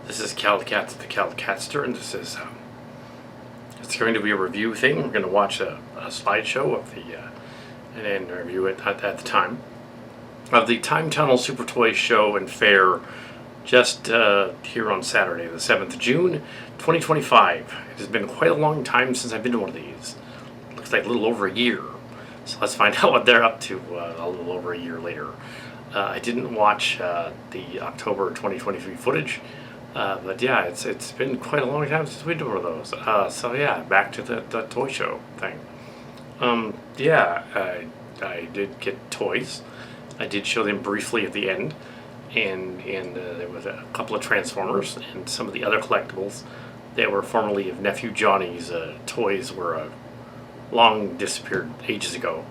This is Kal Kat, the Kal Katster, and this is it's going to be a review thing. We're going to watch a slideshow of the and review it at the time of the Time Tunnel Super Toy Show and Fair, just here on Saturday, the 7th of June, 2025. It has been quite a long time since I've been to one of these. Looks like a little over a year. So let's find out what they're up to a little over a year later. I didn't watch the October 2023 footage. But yeah, it's been quite a long time since we did one of those. So yeah, back to the toy show thing. Yeah, I did get toys. I did show them briefly at the end, and there was a couple of Transformers and some of the other collectibles that were formerly of Nephew Johnny's toys were long disappeared ages ago.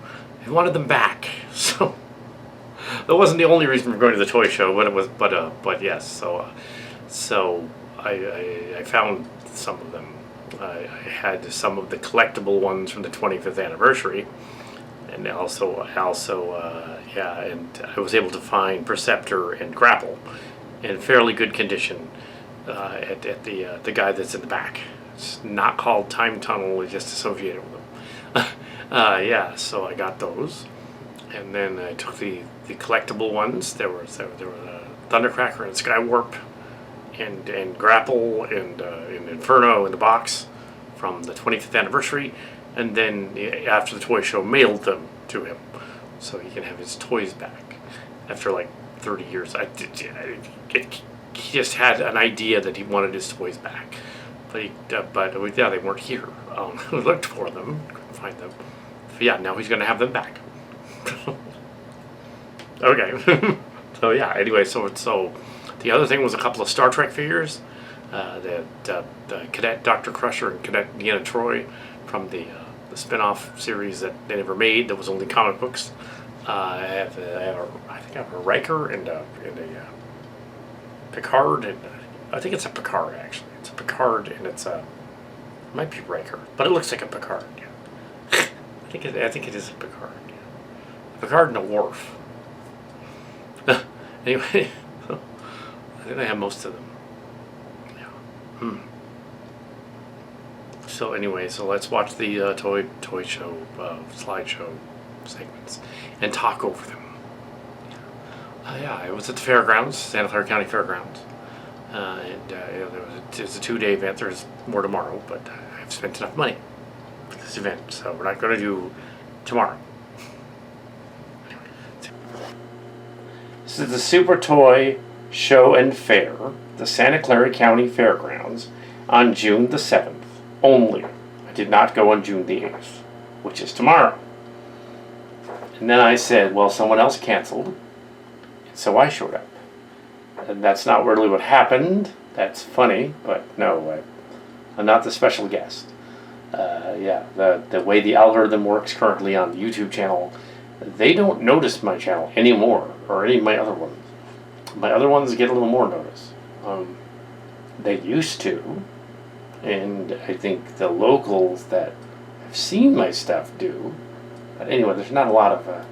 He wanted them back, so that wasn't the only reason for going to the toy show, but it was. But yes, so I found some of them. I had some of the collectible ones from the 25th anniversary, and also yeah, and I was able to find Perceptor and Grapple in fairly good condition at the guy that's in the back. It's not called Time Tunnel; it's just associated with them. Yeah, so I got those, and then I took the collectible ones. There were Thundercracker and Skywarp, and Grapple and Inferno in the box from the 25th anniversary, and then after the toy show, mailed them to him so he can have his toys back after like 30 years. He just had an idea that he wanted his toys back, but yeah, they weren't here. We looked for them, couldn't find them. But yeah, now he's going to have them back. Okay. So yeah, anyway, so the other thing was a couple of Star Trek figures, the Cadet Dr. Crusher and Cadet Deanna Troi from the spin-off series that they never made, that was only comic books. I think I have a Riker and a Picard, and I think it's a Picard actually. It's a Picard, and it might be Riker, but it looks like a Picard. Yeah. I think it is a Picard. Yeah. A Picard and a Worf. Anyway. I think I have most of them. Yeah. So anyway, so let's watch the toy show slideshow segments and talk over them. Yeah, I was at the fairgrounds, Santa Clara County Fairgrounds, and it's a 2-day event. There's more tomorrow, but I've spent enough money for this event, so we're not going to do tomorrow. This is the Super Toy Show and Fair, the Santa Clara County Fairgrounds, on June the 7th only. I did not go on June the 8th, which is tomorrow. And then I said, well, someone else canceled, and so I showed up. And that's not really what happened. That's funny, but no, I'm not the special guest. Yeah, the way the algorithm works currently on the YouTube channel, they don't notice my channel anymore, or any of my other ones. My other ones get a little more notice. They used to, and I think the locals that have seen my stuff do. But anyway, there's not a lot of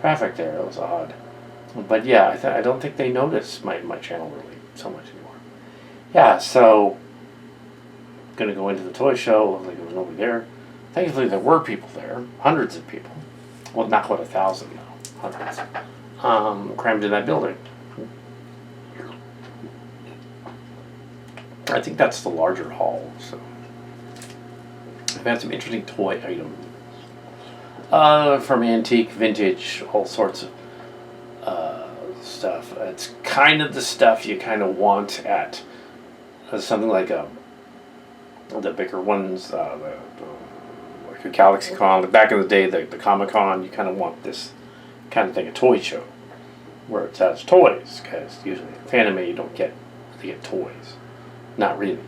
traffic there. That was odd. But yeah, I don't think they notice my channel really so much anymore. Yeah, so I'm going to go into the toy show. Looks like there was nobody there. Thankfully, there were people there. Hundreds of people. Well, not quite 1,000, though. Hundreds. Crammed in that building. I think that's the larger hall, so I've had some interesting toy items. From antique, vintage, all sorts of stuff. It's kind of the stuff you kind of want at something like the bigger ones, like a Galaxy Con. Back in the day, the Comic Con, you kind of want this kind of thing, a toy show, where it has toys, because usually at Anime you don't get toys. Not really.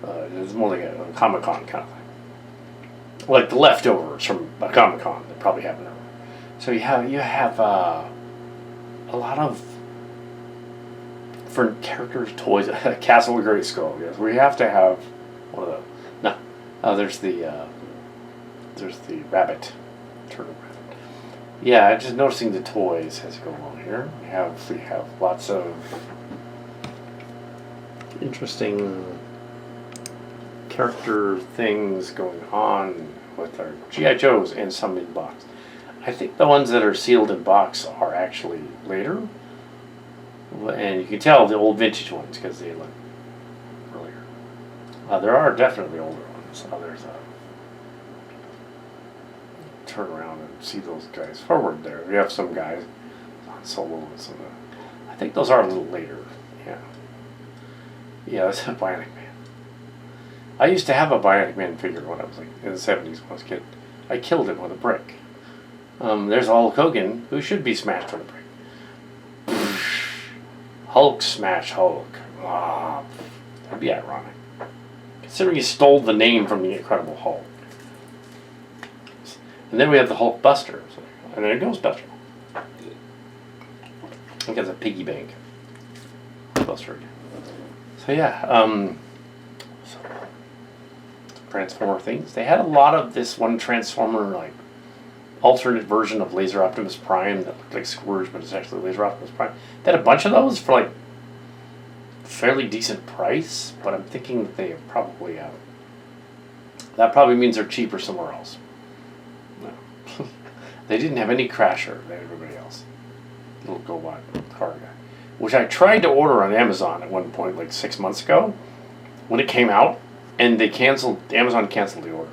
It's more like a Comic-Con kind of thing. Like the leftovers from a Comic-Con they probably have now. So you have a lot of for characters, toys. Castle of Grayskull, yes. We have to have one of those. No, there's the rabbit, turtle rabbit. Yeah, just noticing the toys as you go along here. We have lots of interesting character things going on with our GI Joes and some in box. I think the ones that are sealed in box are actually later, and you can tell the old vintage ones because they look earlier. There are definitely older ones. There's a turn around and see those guys forward there. We have some guys on Solo and some. I think those are a little later. Yeah. Yeah, that's a Bionic Man. I used to have a Bionic Man figure when I was like in the 70s when I was a kid. I killed him with a brick. There's Hulk Hogan, who should be smashed with a brick. Hulk smash Hulk. Ah, that'd be ironic. Considering he stole the name from the Incredible Hulk. And then we have the Hulk Buster. And then it goes Buster. I think it's a piggy bank. Buster again. So yeah, so Transformer things. They had a lot of this one Transformer, like, alternate version of Laser Optimus Prime that looked like Scourge, but it's actually Laser Optimus Prime. They had a bunch of those for, like, fairly decent price, but I'm thinking that they probably have. That probably means they're cheaper somewhere else. No. They didn't have any Crasher than everybody else. Little GoBot car guy. Which I tried to order on Amazon at one point, like 6 months ago, when it came out, and Amazon canceled the order.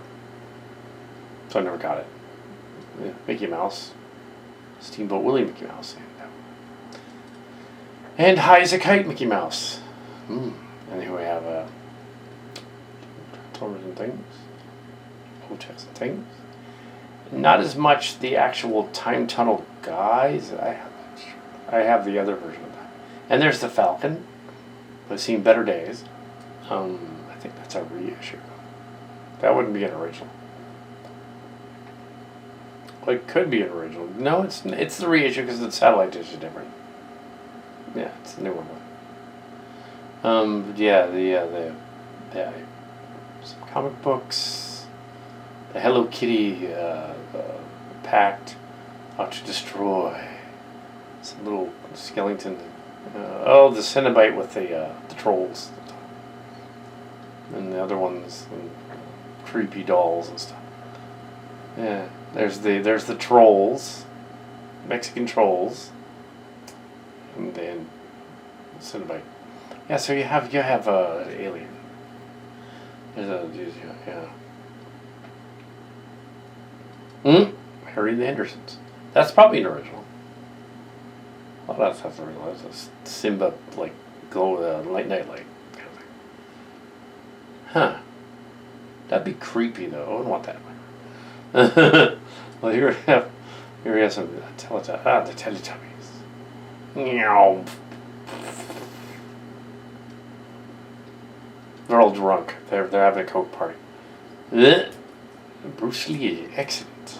So I never got it. Yeah, Mickey Mouse. Steamboat Willie Mickey Mouse. And High as a Kite Mickey Mouse. And here we have Transformers and things. Hotels and things. Not as much the actual Time Tunnel guys. I have the other version of that. And there's the Falcon. I've seen better days. I think that's a reissue. That wouldn't be an original. Well, it could be an original. No, it's the reissue because the satellite dish is different. Yeah, it's the new one. The some comic books. The Hello Kitty Pact, Out to Destroy. Some little skeleton. The Cenobite with the trolls. And the other ones, and creepy dolls and stuff. Yeah, there's the trolls, Mexican trolls, and then Cenobite. Yeah, so you have an alien. Harry and the Hendersons. That's probably an original. Well, that's the original. That's a Simba, like, glow night light kind of thing. Huh. That'd be creepy though. I wouldn't want that. Well, here we have some the Teletubbies. Meow. They're all drunk. They're having a Coke party. Bruce Lee, excellent.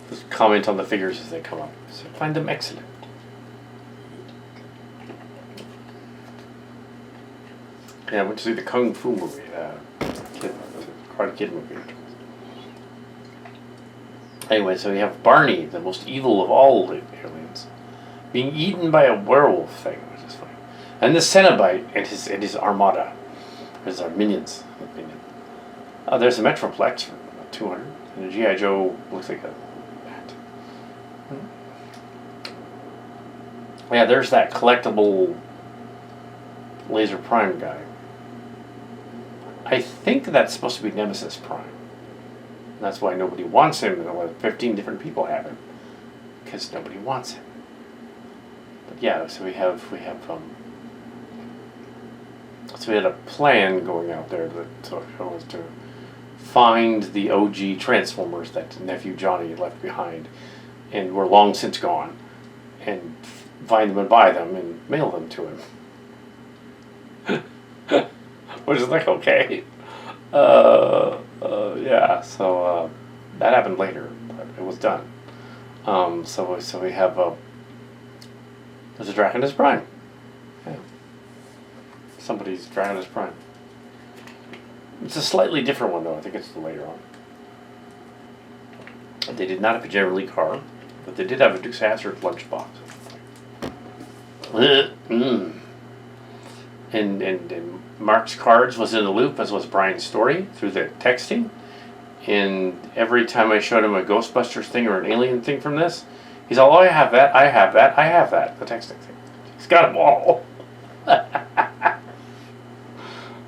Just comment on the figures as they come up. So I find them excellent. Yeah, I went to see the Kung Fu movie, Karate Kid movie. Anyway, so we have Barney, the most evil of all the aliens, being eaten by a werewolf thing, which is funny. And the Cenobite and his armada. There's our minions. There's a Metroplex for 200, and a G.I. Joe looks like a bat. Yeah, there's that collectible Laser Prime guy. I think that's supposed to be Nemesis Prime. That's why nobody wants him, and 15 different people have him, because nobody wants him. But yeah, so we had a plan going out there that was to find the OG Transformers that nephew Johnny had left behind, and were long since gone, and find them and buy them and mail them to him. Which is like, okay. So that happened later, but it was done. So we have there's a Draconus Prime. Yeah. Somebody's Draconus Prime. It's a slightly different one though. I think it's later on. They did not have a General Lee car, but they did have a Dukes of Hazzard lunchbox. and Mark's cards was in the loop, as was Brian's story through the texting. And every time I showed him a Ghostbusters thing or an alien thing from this, he's all, oh, I have that, I have that, I have that. The texting thing. He's got them all.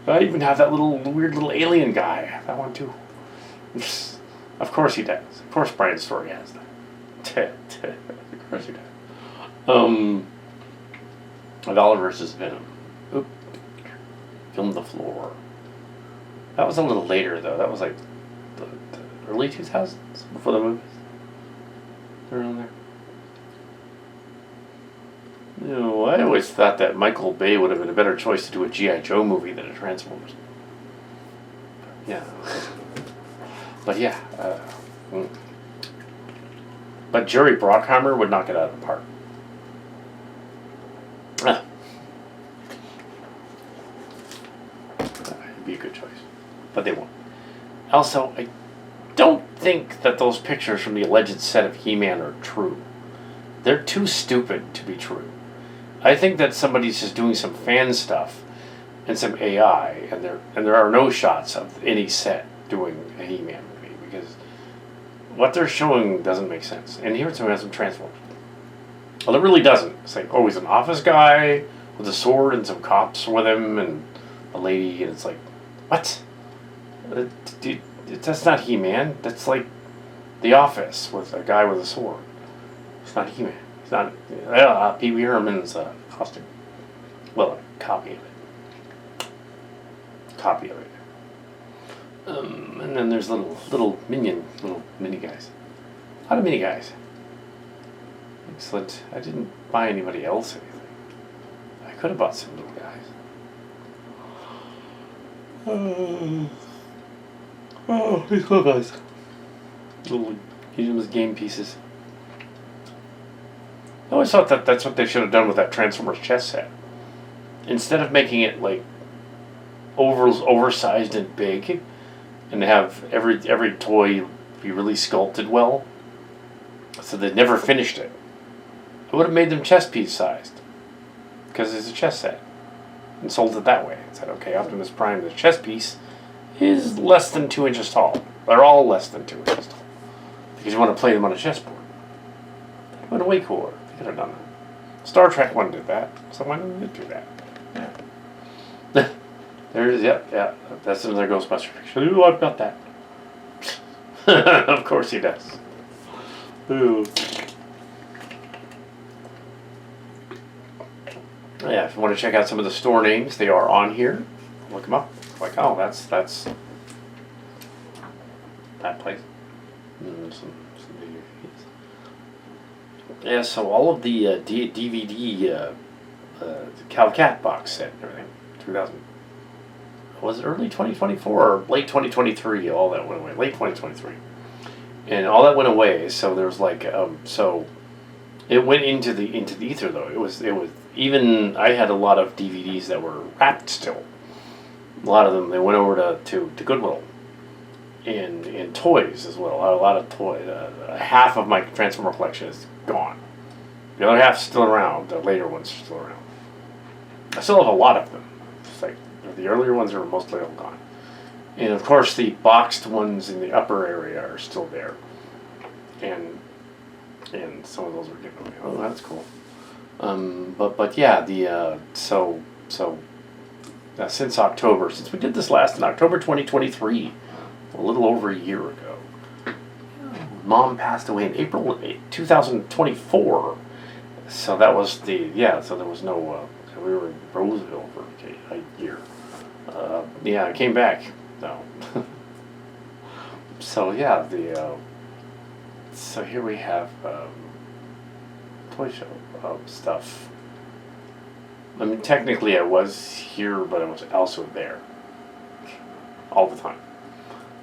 I even have that weird little alien guy. That one too. Of course he does. Of course Brian's story has that. Of course he does. Valor versus Venom. Oop. Film the floor. That was a little later though. That was like the early 2000s before the movies. Around there. You know, I always thought that Michael Bay would have been a better choice to do a G.I. Joe movie than a Transformers. Yeah. But yeah. But Jerry Bruckheimer would knock it out of the park. It'd be a good choice. But they won't. Also, I don't think that those pictures from the alleged set of He-Man are true. They're too stupid to be true. I think that somebody's just doing some fan stuff and some AI, and there are no shots of any set doing a He-Man movie, because what they're showing doesn't make sense. And here it's some Transformers. Well, it really doesn't. It's like, oh, he's an office guy with a sword and some cops with him and a lady, and it's like, what? That's not He-Man. That's like The Office with a guy with a sword. It's not He-Man. It's not Pee Wee Herman's costume. Well, a copy of it. And then there's little mini guys. A lot of mini guys. Excellent. I didn't buy anybody else anything. I could have bought some little guys. These little guys. Little, use them as game pieces. I always thought that that's what they should have done with that Transformers chess set. Instead of making it like oversized and big, and have every toy be really sculpted well, so they never finished it. I would have made them chess piece sized, because it's a chess set, and sold it that way. I said, okay, Optimus Prime, the chess piece, is less than 2 inches tall. They're all less than 2 inches tall, because you want to play them on a chessboard. It would have been way cooler. They could have done that. Star Trek 1 did that, so why didn't it do that? Yeah. There's, yeah. That's another Ghostbuster picture. Ooh, I've got that. Of course he does. Ooh. Yeah, if you want to check out some of the store names, they are on here. Look them up. Like, oh, that's that place. Yeah, so all of the DVD Kal Kat box set and everything, 2000. Was it early 2024 or late 2023? All that went away. Late 2023. And all that went away, so there was like, so it went into the ether though. It was even, I had a lot of DVDs that were wrapped still. A lot of them, they went over to Goodwill. And toys as well. A lot of toys. Half of my Transformer collection is gone. The other half's still around. The later ones are still around. I still have a lot of them. It's like the earlier ones are mostly all gone. And of course the boxed ones in the upper area are still there. And some of those were given away. Oh, that's cool. But yeah, since October, since we did this last in October 2023, a little over a year ago. Mom passed away in April 2024. So that was so there was no, we were in Roseville for a year. I came back, though. So yeah, so here we have toy show stuff. I mean, technically I was here, but I was also there. All the time.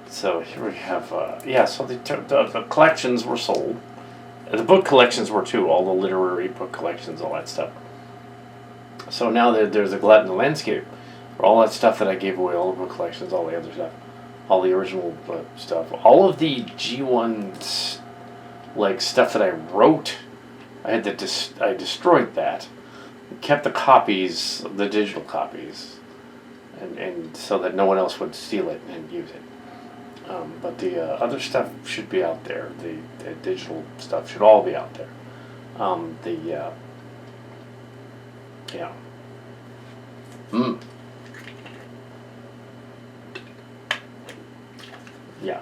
So here we have, so the collections were sold. The book collections were too, all the literary book collections, all that stuff. So now there's a Glut in the Landscape, where all that stuff that I gave away, all the book collections, all the other stuff, all the original stuff, all of the G1 like stuff that I wrote, I destroyed that, kept the copies, the digital copies, and so that no one else would steal it and use it. But the other stuff should be out there. The digital stuff should all be out there. Yeah. Yeah.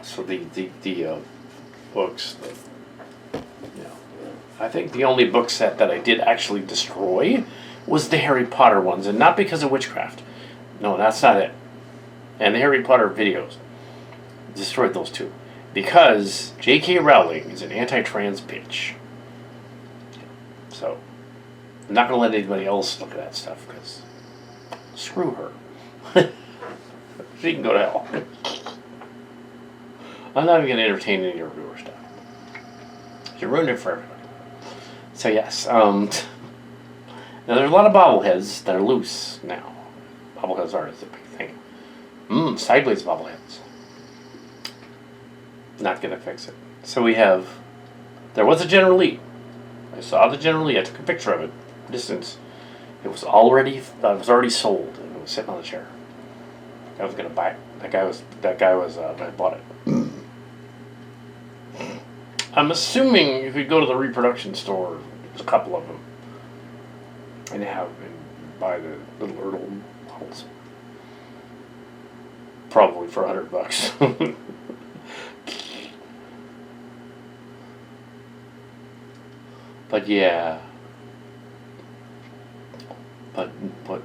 So the books. I think the only book set that I did actually destroy was the Harry Potter ones, and not because of witchcraft. No, that's not it. And the Harry Potter videos. Destroyed those two. Because J.K. Rowling is an anti-trans bitch. So, I'm not going to let anybody else look at that stuff, because screw her. She can go to hell. I'm not even going to entertain any of her stuff. She ruined it for everybody. So yes, now there's a lot of bobbleheads that are loose now. Bobbleheads are a big thing. Sideways bobbleheads. Not gonna fix it. So we have, there was a General Lee. I saw the General Lee, I took a picture of it, distance. It was already sold, and it was sitting on the chair. I was gonna buy it. That guy was, I bought it. I'm assuming if you go to the reproduction store, there's a couple of them, and buy the little Ertl models, probably for $100. But yeah,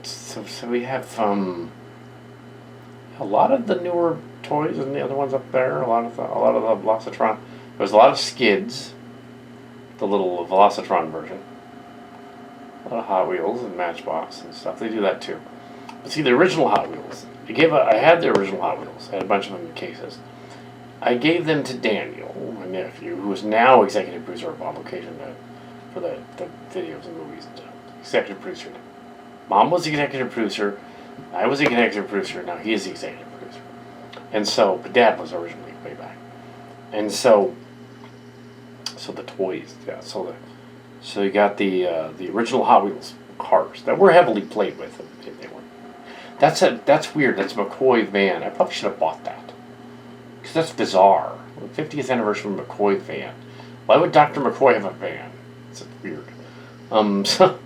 so we have a lot of the newer toys and the other ones up there. A lot of the Velocitron. There's a lot of skids, the little Velocitron version. A lot of Hot Wheels and Matchbox and stuff. They do that too. But see, the original Hot Wheels. I had the original Hot Wheels. I had a bunch of them in cases. I gave them to Daniel, my nephew, who is now executive producer of Publication for the videos and movies. Executive producer. Mom was the executive producer. I was the executive producer. Now he is the executive producer. And so, but Dad was originally way back. And so the toys, yeah. So you got the original Hot Wheels cars that were heavily played with. They were. That's weird. That's a McCoy van. I probably should have bought that, because that's bizarre. The 50th anniversary McCoy van. Why would Dr. McCoy have a van? It's weird. So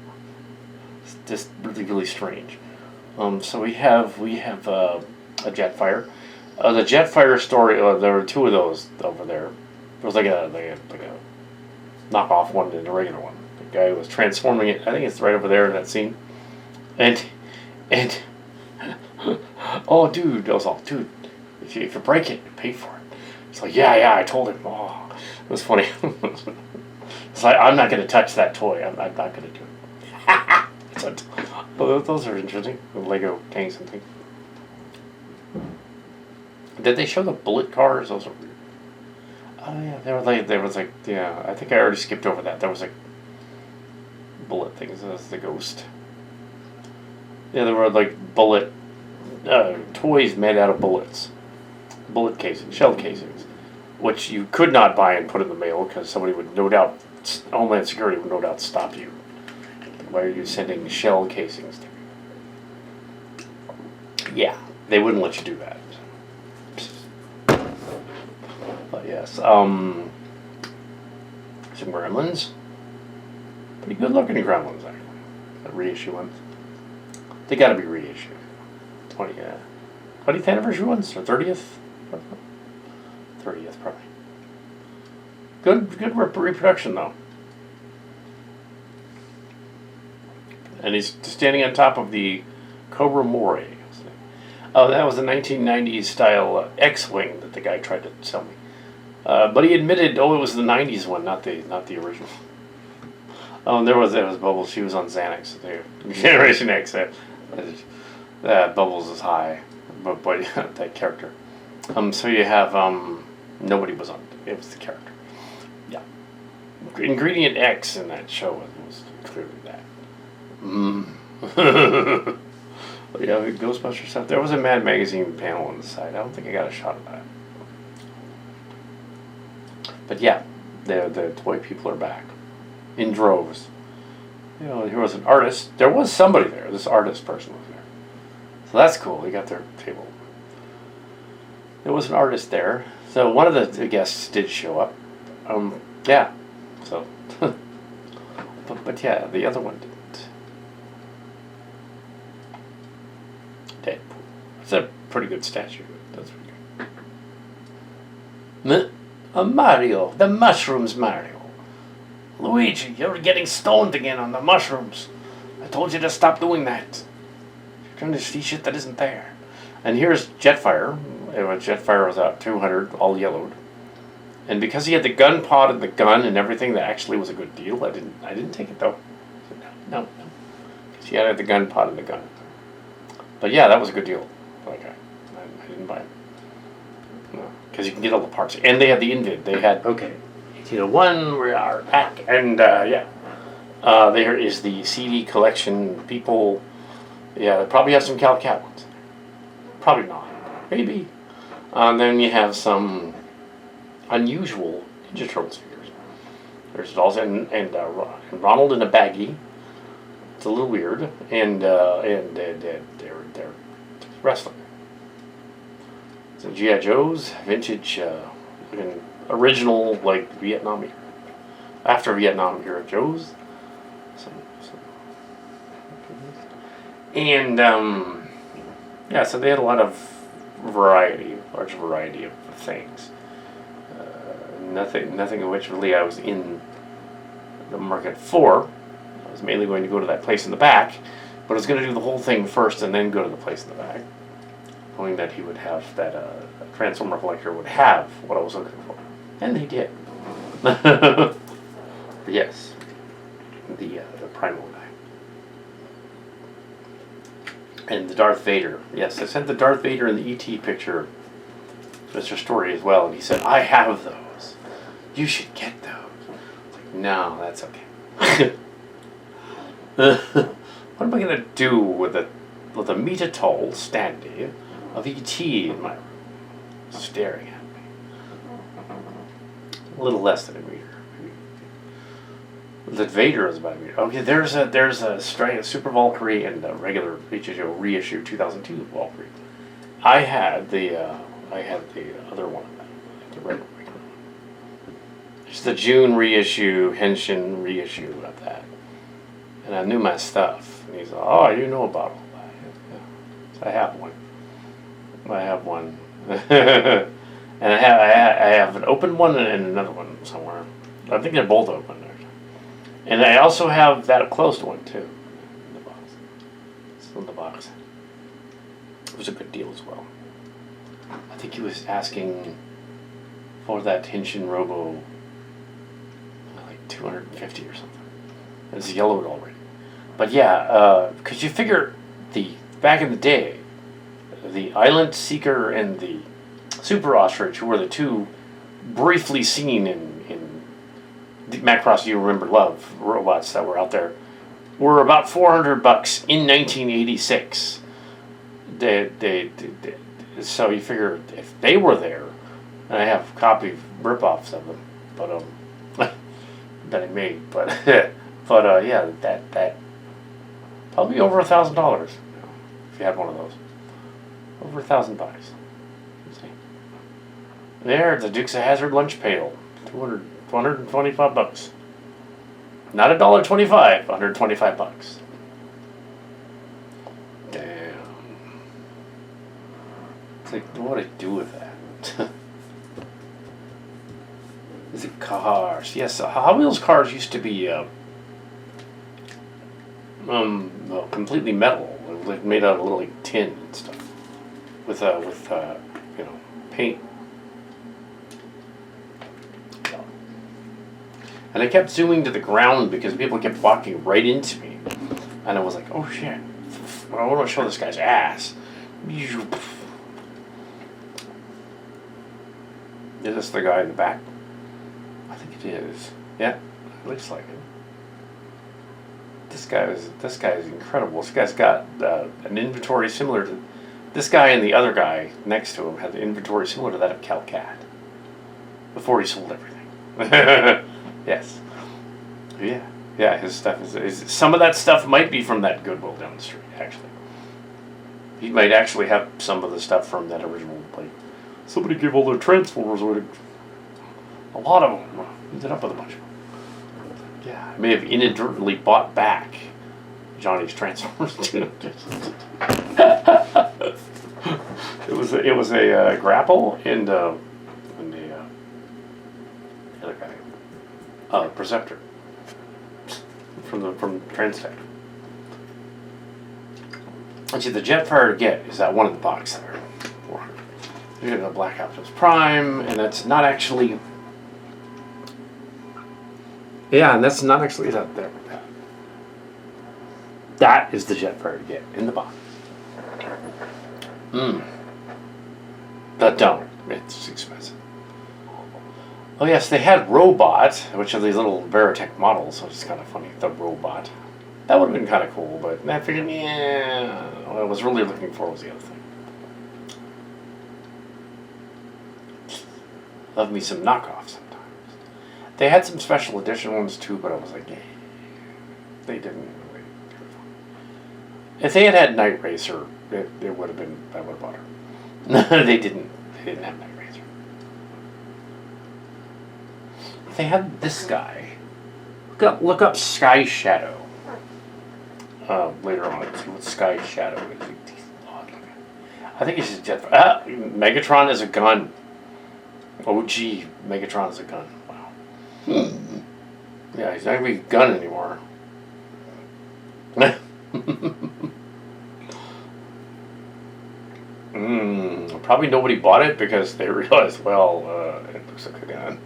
it's just really strange. So we have a Jetfire. The Jetfire story. There were two of those over there. There was like a knockoff one and a regular one. The guy was transforming it. I think it's right over there in that scene. And oh, dude, I was all, dude, if you break it, you pay for it. It's like, yeah, I told him. Oh, it was funny. It's like, I'm not going to touch that toy. I'm not going to do it. So, those are interesting. The Lego tanks and things. Did they show the bullet cars? Those are weird. Oh yeah, there was like yeah. I think I already skipped over that. There was like bullet things. That's the Ghost. Yeah, there were like bullet toys made out of bullets, bullet casings, shell casings, which you could not buy and put in the mail because somebody would no doubt, Homeland Security would no doubt stop you. Why are you sending shell casings to me? Yeah, they wouldn't let you do that. But yes, some Gremlins. Pretty good looking Gremlins, actually. The reissue ones. They gotta be reissued. 20th anniversary ones? Or 30th? 30th, probably. Good reproduction, though. And he's standing on top of the Cobra Moray. Oh, that was a 1990s style X-Wing that the guy tried to sell me. But he admitted, it was the 90s one, not the original. Oh, and there was Bubbles. She was on Xanax. Generation X. Bubbles is high, but that character. So you have nobody was on. It was the character. Yeah. Ingredient X in that show was clearly that. Yeah, Ghostbusters stuff. There was a Mad Magazine panel on the side. I don't think I got a shot of that. But yeah, the toy people are back in droves. You know, here was an artist. There was somebody there. This artist person was there. So that's cool. They got their table. There was an artist there. So one of the guests did show up. Yeah. So, but yeah, the other one didn't. Deadpool. It's a pretty good statue. That's pretty good. Mario, the mushrooms, Mario. Luigi, you're getting stoned again on the mushrooms. I told you to stop doing that. You're trying to see shit that isn't there. And here's Jetfire. Jetfire was out 200, all yellowed. And because he had the gun pod and the gun and everything, that actually was a good deal. I didn't take it though. No. Because he had the gun pod and the gun. But yeah, that was a good deal for that guy. I didn't buy it. No, because you can get all the parts. And they had the Invid. They had, okay, 1801, we are back. And yeah. There is the CD collection. People, yeah, they probably have some Kal Kat ones. Probably not. Maybe. Then you have some unusual Ninja Turtles figures. There's dolls and Ronald in a baggie. It's a little weird. And they're wrestling. So G.I. Joe's, vintage, original, like Vietnam era. After Vietnam era Joe's. And yeah, so they had a lot of large variety of things. Nothing of which really I was in the market for. I was mainly going to go to that place in the back, but I was going to do the whole thing first and then go to the place in the back, knowing that he would have that a Transformer collector would have what I was looking for, and they did. Yes, the Primal guy. And the Darth Vader. Yes, I sent the Darth Vader and the E.T. picture to Mr. Story as well, and he said, I have those. You should get those. I was like, no, that's okay. What am I going to do with a meter-tall standee of E.T. in my room, staring at me? A little less than a meter. The Vader is about a meter. Okay, there's a Super Valkyrie and a regular HHO reissue 2002 Valkyrie. I had the other one of that, the regular one. It's the June reissue, Henshin reissue of that. And I knew my stuff. And he's like, oh, you know about all that. Yeah. So I have one. And I have an open one and another one somewhere. I think they're both open. And I also have that closed one too, in the box. It's in the box. It was a good deal as well. I think he was asking for that Henshin Robo like 250 or something. It's yellowed already. But yeah, because you figure back in the day, the Island Seeker and the Super Ostrich, who were the two briefly seen in Macross You Remember Love robots that were out there, were about $400 in 1986. So you figure if they were there, and I have copy rip-offs of them, but that I made, but yeah, that probably over $1,000 if you had one of those. Over $1,000. There, the Dukes of Hazzard lunch pail, $125. Not $1.25, $125. Damn. It's like, what do I do with that? Is it cars? Yes, Hot Wheels cars used to be completely metal, like made out of little like tin and stuff, with paint. And I kept zooming to the ground because people kept walking right into me. And I was like, oh shit. I want to show this guy's ass. Is this the guy in the back? I think it is. Yeah, it looks like it. This guy is incredible. This guy's got an inventory similar to... This guy and the other guy next to him had an inventory similar to that of Kal Kat. Before he sold everything. Yes. Yeah. Yeah, his stuff is some of that stuff might be from that Goodwill down the street. Actually, he might actually have some of the stuff from that original. Like somebody gave all their Transformers away. A lot of them. Ended up with a bunch of them. Yeah, I may have inadvertently bought back Johnny's Transformers too. It was a grapple and the other guy, Perceptor from Transtech. And see, the Jetfire to get is that one in the box there. You get a Black Optimus Prime, and that's not actually. Yeah, and that's not actually that there. That is the Jetfire to get in the box. But don't. It's expensive. Oh yes, they had Robot, which are these little Veritech models, which is kind of funny. The Robot. That would have been kind of cool, but I figured, yeah, what I was really looking for was the other thing. Love me some knockoffs sometimes. They had some special edition ones too, but I was like, yeah, they didn't really. If they had Night Racer, it would have been, I would have bought her. They didn't have Night Racer. They had this guy. Look up Sky Shadow. Later on, see what Sky Shadow is. I think it's just Jetfire. Megatron is a gun. OG Megatron is a gun. Wow. Yeah, he's not even a gun anymore. Probably nobody bought it because they realized, well, it looks like a gun.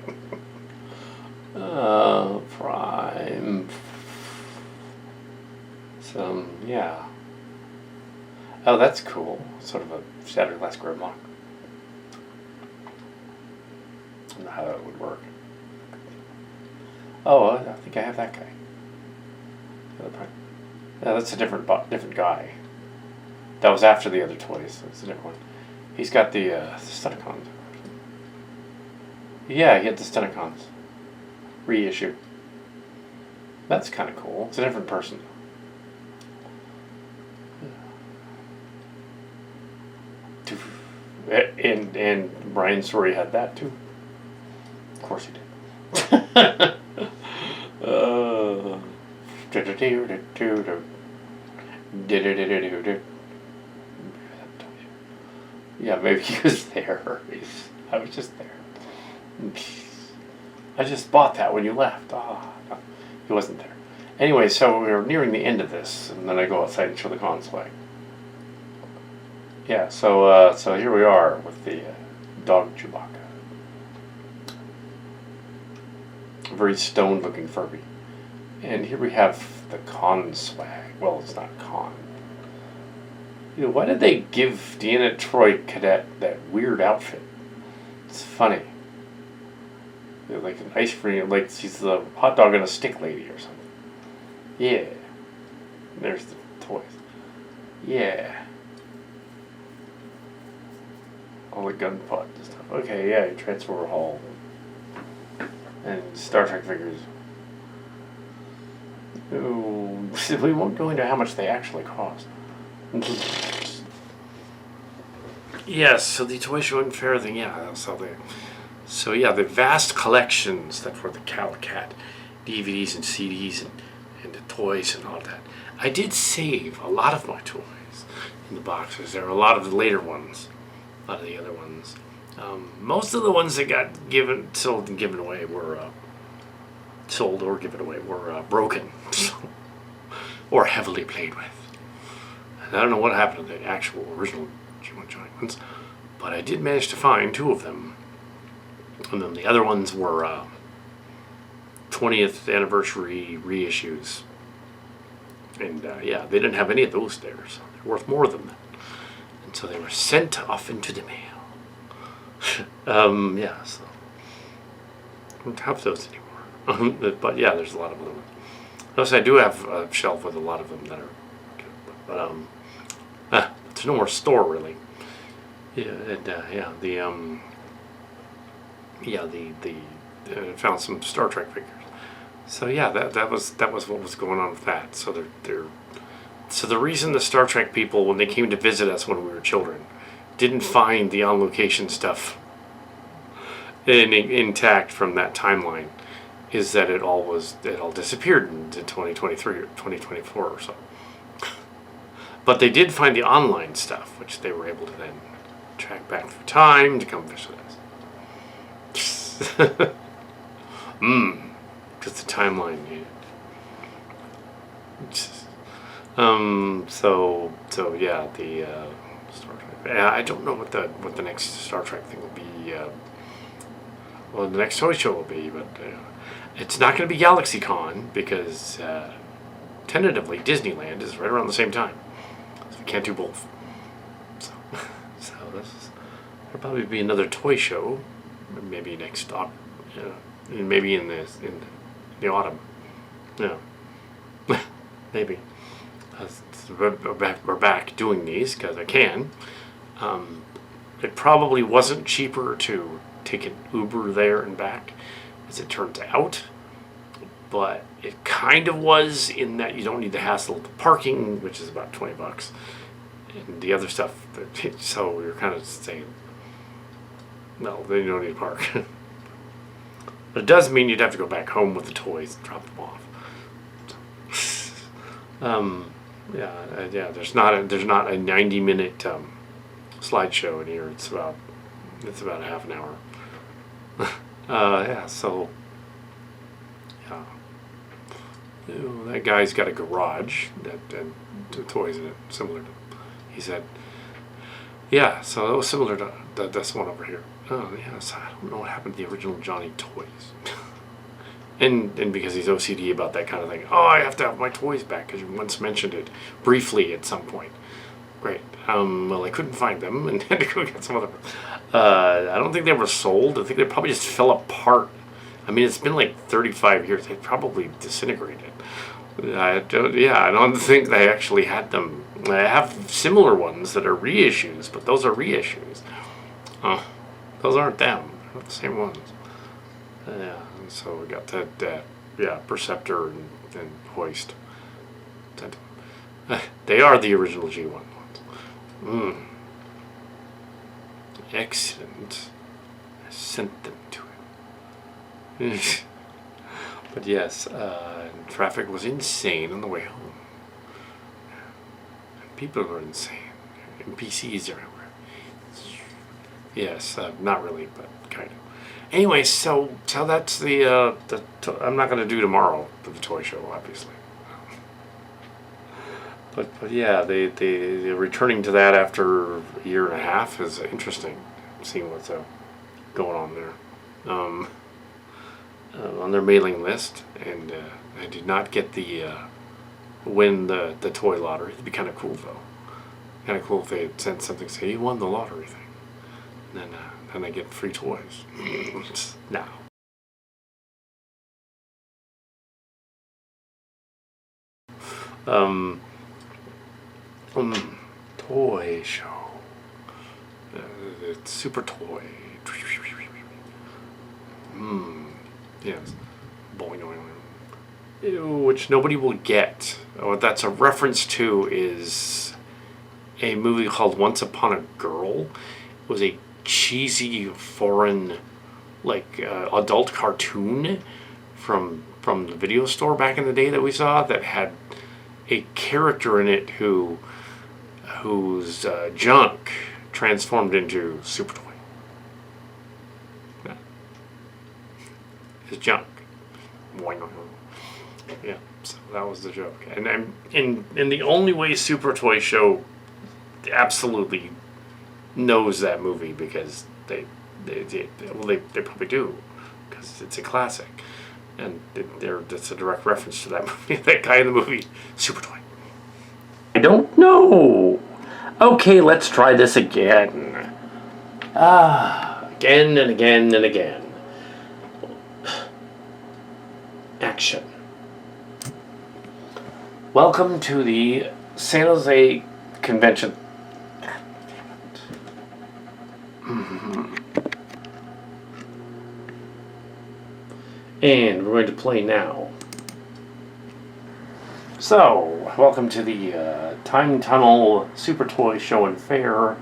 Prime. Yeah. Oh, that's cool. Sort of a shattered glass gridlock. I don't know how that would work. Oh, I think I have that guy. Yeah, that's a different guy. That was after the other toys. That's a different one. He's got the Stunticons. Yeah, he had the Stunticons. Reissue. That's kind of cool. It's a different person. And Brian Story had that too. Of course he did. Yeah, maybe he was there. I was just there. I just bought that when you left. No, he wasn't there. Anyway, so we were nearing the end of this, and then I go outside and show the console. Yeah, so here we are with the dog Chewbacca. A very stoned-looking Furby. And here we have the con swag. Well, it's not con. You know, why did they give Deanna Troi Cadet that weird outfit? It's funny. They're like an ice cream, like she's the hot dog and a stick lady or something. Yeah. There's the toys. Yeah. All the gun pot and stuff. Okay, yeah, Transformer Hall. And Star Trek figures. Ooh, we won't go into how much they actually cost. Yes, so the toy show and fair thing, yeah, that's how they. So yeah, the vast collections that were the Kal Kat DVDs and CDs and the toys and all that. I did save a lot of my toys in the boxes. There were a lot of the later ones. A lot of the other ones. Most of the ones that got sold and given away were broken or heavily played with. And I don't know what happened to the actual original G1 Johnny ones, but I did manage to find 2 of them. And then the other ones were 20th anniversary reissues. And yeah, they didn't have any of those there, so they're worth more than that. And so they were sent off into the mail. Yeah, so I don't have those anymore. But yeah, there's a lot of them. Notice I do have a shelf with a lot of them that are good, but there's no more store really. Yeah, and yeah, the found some Star Trek figures. So yeah, that was what was going on with that. So so the reason the Star Trek people, when they came to visit us when we were children, didn't find the on location stuff intact from that timeline is that it all disappeared into 2023 or 2024 or so. But they did find the online stuff, which they were able to then track back through time to come visit us. Because the timeline. So yeah, the Star Trek. I don't know what the next Star Trek thing will be. Well, the next toy show will be, but it's not going to be GalaxyCon because tentatively Disneyland is right around the same time. So we can't do both. So there'll probably be another toy show, maybe maybe in the autumn. Yeah, maybe. We're back doing these because I can. It probably wasn't cheaper to take an Uber there and back, as it turns out. But it kind of was, in that you don't need the hassle of the parking, which is about $20, and the other stuff. So we were kind of saying, no, then you don't need to park. But it does mean you'd have to go back home with the toys and drop them off. There's not a 90-minute slideshow in here. It's about a half an hour. So that guy's got a garage and toys in it, similar to. He said, yeah. So it was similar to this one over here. Oh yeah. So I don't know what happened to the original Johnny toys. And because he's OCD about that kind of thing. Oh, I have to have my toys back because you once mentioned it briefly at some point. Great. Well, I couldn't find them and had to go get some other. I don't think they were sold. I think they probably just fell apart. I mean, it's been like 35 years. They probably disintegrated. I don't think they actually had them. I have similar ones that are reissues, but those are reissues. Those aren't them. They're not the same ones. Yeah. So we got that, Perceptor and Hoist. They are the original G1 ones. Excellent. I sent them to him. But yes, traffic was insane on the way home. People were insane. NPCs everywhere. Yes, not really, but kind of. Anyway, so that's I'm not going to do tomorrow for the toy show, obviously. But yeah, they returning to that after a year and a half is interesting. Seeing what's going on there, on their mailing list, and I did not get win the toy lottery. It'd be kind of cool though. Kind of cool if they had sent something say you won the lottery thing, and then I get free toys. No. Toy show. It's Super Toy. Yes. Which nobody will get. What that's a reference to is a movie called Once Upon a Girl. It was a cheesy foreign, adult cartoon from the video store back in the day that we saw that had a character in it whose junk transformed into Super Toy. Yeah. His junk. Yeah, so that was the joke. And the only way Super Toy Show absolutely knows that movie, because they probably do, because it's a classic, and that's a direct reference to that movie. That guy in the movie, Super Toy. I don't know. Okay, let's try this again. Again and again and again. Action. Welcome to the San Jose Convention. And we're going to play now. So, welcome to the Time Tunnel Super Toy Show and Fair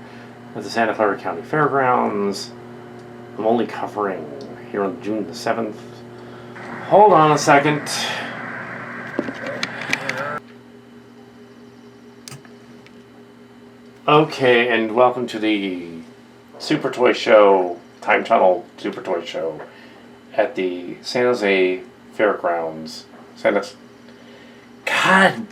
at the Santa Clara County Fairgrounds. I'm only covering here on June the 7th. Hold on a second. Okay, and welcome to the Super Toy Show, Time Tunnel Super Toy Show at the San Jose Fairgrounds. God